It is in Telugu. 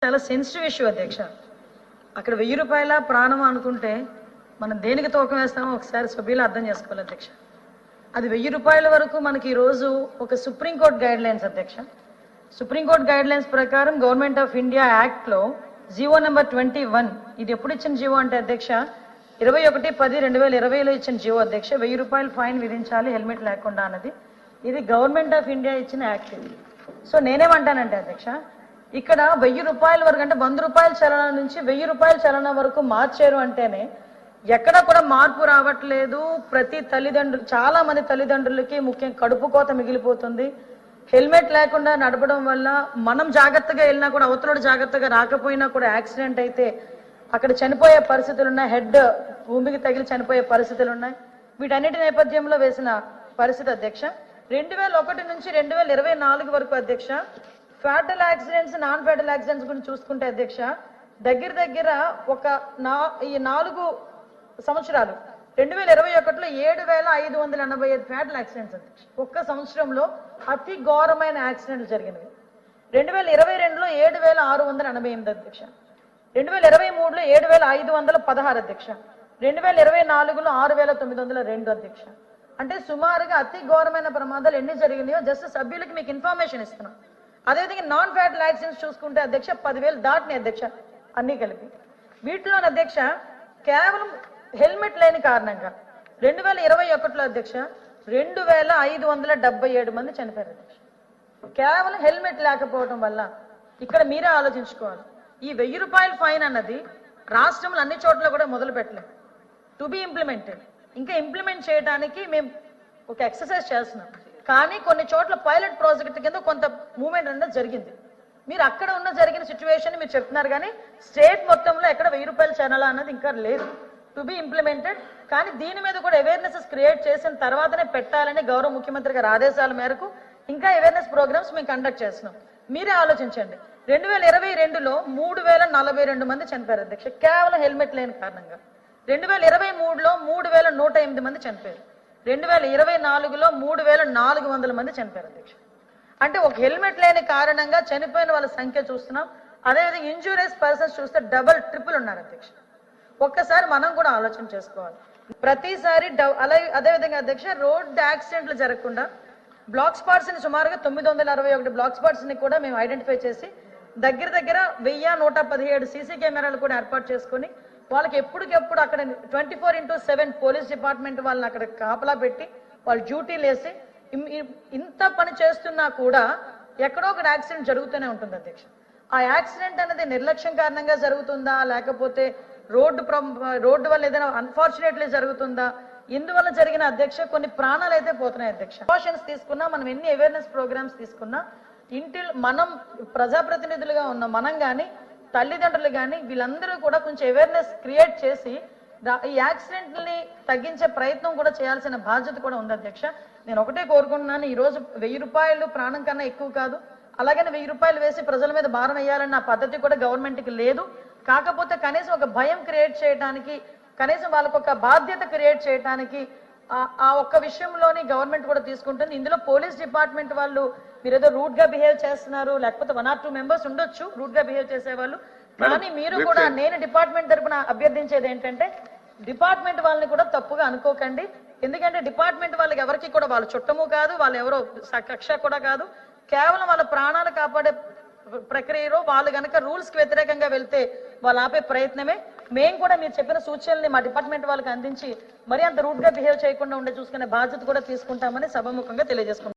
చాలా సెన్సిటివ్ ఇష్యూ అధ్యక్ష. అక్కడ 1000 రూపాయల ప్రాణం అనుకుంటే మనం దేనికి తూకం వేస్తామో ఒకసారి సభ్యులు అర్థం చేసుకోవాలి అధ్యక్ష. అది 1000 రూపాయల వరకు మనకి ఈరోజు ఒక సుప్రీంకోర్టు గైడ్ లైన్స్ అధ్యక్ష. సుప్రీంకోర్టు గైడ్ లైన్స్ ప్రకారం గవర్నమెంట్ ఆఫ్ ఇండియా యాక్ట్లో జీవో నెంబర్ 21 ఇది ఎప్పుడు ఇచ్చిన జీవో అంటే అధ్యక్ష 21/10/2020లో ఇచ్చిన జీవో అధ్యక్ష. 1000 రూపాయలు ఫైన్ విధించాలి హెల్మెట్ లేకుండా అన్నది. ఇది గవర్నమెంట్ ఆఫ్ ఇండియా ఇచ్చిన యాక్ట్ ఇది. సో నేనేమంటానంటే అధ్యక్ష, ఇక్కడ 1000 రూపాయల వరకు అంటే 100 రూపాయల చలనం నుంచి 1000 రూపాయల చలనం వరకు మార్చారు అంటేనే ఎక్కడ కూడా మార్పు రావట్లేదు. ప్రతి తల్లిదండ్రులు చాలా మంది తల్లిదండ్రులకి ముఖ్యం కడుపు కోత మిగిలిపోతుంది. హెల్మెట్ లేకుండా నడపడం వల్ల మనం జాగ్రత్తగా వెళ్ళినా కూడా అవతల జాగ్రత్తగా రాకపోయినా కూడా యాక్సిడెంట్ అయితే అక్కడ చనిపోయే పరిస్థితులు ఉన్నాయి. హెడ్ భూమికి తగిలి చనిపోయే పరిస్థితులు ఉన్నాయి. వీటన్నిటి నేపథ్యంలో వేసిన పరిస్థితి అధ్యక్ష. 2001 నుంచి 2024 వరకు అధ్యక్ష fatal accidents non fatal accidents గురించి చూసుకుంటే అధ్యక్ష దగ్గర ఒక ఈ 4 సంవత్సరాలు 2021లో 7585 ఫ్యాటల్ యాక్సిడెంట్స్ అధ్యక్ష. ఒక్క సంవత్సరంలో అతి ఘోరమైన యాక్సిడెంట్లు జరిగినవి. 2022లో 7688 అధ్యక్ష. 2023లో 7516 అధ్యక్ష. 2024లో 6902 అధ్యక్ష. అంటే సుమారుగా అతి ఘోరమైన ప్రమాదాలు ఎన్ని జరిగినాయో జస్ట్ సభ్యులకి మీకు ఇన్ఫర్మేషన్ ఇస్తున్నాం. అదేవిధంగా నాన్ ఫ్యాటల్ యాక్సిడెంట్స్ చూసుకుంటే అధ్యక్ష 10,000 దాటినాయి అధ్యక్ష అన్ని కలిపి. వీటిలో అధ్యక్ష కేవలం హెల్మెట్ లేని కారణంగా 2021లో అధ్యక్ష 2577 మంది చనిపోయారు అధ్యక్ష. కేవలం హెల్మెట్ లేకపోవడం వల్ల. ఇక్కడ మీరే ఆలోచించుకోవాలి. ఈ 1000 రూపాయల ఫైన్ అన్నది రాష్ట్రంలో అన్ని చోట్ల కూడా మొదలు పెట్టలేదు. To be implemented. ఇంకా ఇంప్లిమెంట్ చేయడానికి మేము ఒక ఎక్సర్సైజ్ చేస్తున్నాం. కానీ కొన్ని చోట్ల పైలట్ ప్రాజెక్ట్ కింద కొంత మూవ్మెంట్ అనేది జరిగింది. మీరు అక్కడ ఉన్న జరిగిన సిచ్యువేషన్ మీరు చెప్తున్నారు, కానీ స్టేట్ మొత్తంలో ఎక్కడ 1000 రూపాయల ఛానల్ అన్నది ఇంకా లేదు. To be implemented. కానీ దీని మీద కూడా అవేర్నెస్ క్రియేట్ చేసిన తర్వాతనే పెట్టాలని గౌరవ ముఖ్యమంత్రి గారి ఆదేశాల మేరకు ఇంకా అవేర్నెస్ ప్రోగ్రామ్స్ మేము కండక్ట్ చేస్తున్నాం. మీరే ఆలోచించండి. 2022లో 3042 మంది చనిపోయారు అధ్యక్ష కేవలం హెల్మెట్ లేని కారణంగా. 2023లో 3108 మంది చనిపోయారు. 2024లో 3400 మంది చనిపోయారు అధ్యక్ష. అంటే ఒక హెల్మెట్ లేని కారణంగా చనిపోయిన వాళ్ళ సంఖ్య చూస్తున్నాం. అదేవిధంగా ఇంజూరియస్ పర్సన్స్ చూస్తే డబల్ ట్రిపుల్ ఉన్నారు అధ్యక్ష. ఒక్కసారి మనం కూడా ఆలోచన చేసుకోవాలి. ప్రతిసారి అదేవిధంగా అధ్యక్ష రోడ్ యాక్సిడెంట్లు జరగకుండా బ్లాక్ స్పాట్స్ ని సుమారుగా 961 బ్లాక్ స్పాట్స్ ని కూడా మేము ఐడెంటిఫై చేసి దగ్గర 1117 సీసీ కెమెరాలు కూడా ఏర్పాటు చేసుకుని వాళ్ళకి ఎప్పటికెప్పుడు అక్కడ 24/7 పోలీస్ డిపార్ట్మెంట్ వాళ్ళని అక్కడ కాపలా పెట్టి వాళ్ళు డ్యూటీలు వేసి ఇంత పని చేస్తున్నా కూడా ఎక్కడో ఒక యాక్సిడెంట్ జరుగుతూనే ఉంటుంది అధ్యక్ష. ఆ యాక్సిడెంట్ అనేది నిర్లక్ష్యం కారణంగా జరుగుతుందా, లేకపోతే రోడ్డు వల్ల ఏదైనా అన్ఫార్చునేట్లీ జరుగుతుందా, ఇందువల్ల జరిగిన అధ్యక్ష కొన్ని ప్రాణాలు అయితే పోతున్నాయి అధ్యక్ష. ప్రికాషన్స్ తీసుకున్నా, మనం ఎన్ని అవేర్నెస్ ప్రోగ్రామ్స్ తీసుకున్నా మనం ప్రజాప్రతినిధులుగా ఉన్న మనం కానీ తల్లిదండ్రులు కానీ వీళ్ళందరూ కూడా కొంచెం అవేర్నెస్ క్రియేట్ చేసి ఈ యాక్సిడెంట్ని తగ్గించే ప్రయత్నం కూడా చేయాల్సిన బాధ్యత కూడా ఉంది అధ్యక్ష. నేను ఒకటే కోరుకుంటున్నాను, ఈరోజు 1000 రూపాయలు ప్రాణం కన్నా ఎక్కువ కాదు. అలాగని 1000 రూపాయలు వేసి ప్రజల మీద భారం వేయాలన్న పద్ధతి కూడా గవర్నమెంట్కి లేదు. కాకపోతే కనీసం ఒక భయం క్రియేట్ చేయడానికి, కనీసం వాళ్ళకు ఒక బాధ్యత క్రియేట్ చేయడానికి ఆ ఒక్క విషయంలోని గవర్నమెంట్ కూడా తీసుకుంటుంది. ఇందులో పోలీస్ డిపార్ట్మెంట్ వాళ్ళు మీరు ఏదో రూట్ గా బిహేవ్ చేస్తున్నారు, లేకపోతే 1 or 2 మెంబర్స్ ఉండొచ్చు రూట్ గా బిహేవ్ చేసేవాళ్ళు. కానీ మీరు కూడా నేను డిపార్ట్మెంట్ తరపున అభ్యర్థించేది ఏంటంటే డిపార్ట్మెంట్ వాళ్ళని కూడా తప్పుగా అనుకోకండి. ఎందుకంటే డిపార్ట్మెంట్ వాళ్ళకి ఎవరికి కూడా వాళ్ళ చుట్టము కాదు, వాళ్ళు ఎవరో కక్ష కూడా కాదు. కేవలం వాళ్ళ ప్రాణాలు కాపాడే ప్రక్రియలో వాళ్ళు కనుక రూల్స్ కి వ్యతిరేకంగా వెళ్తే వాళ్ళు ఆపే ప్రయత్నమే. మేము కూడా మీరు చెప్పిన సూచనల్ని మా డిపార్ట్మెంట్ వాళ్ళకి అందించి మరి అంత రూట్ గా బిహేవ్ చేయకుండా ఉండే చూసుకునే బాధ్యత కూడా తీసుకుంటామని సభాముఖంగా తెలియజేసుకుంటాం.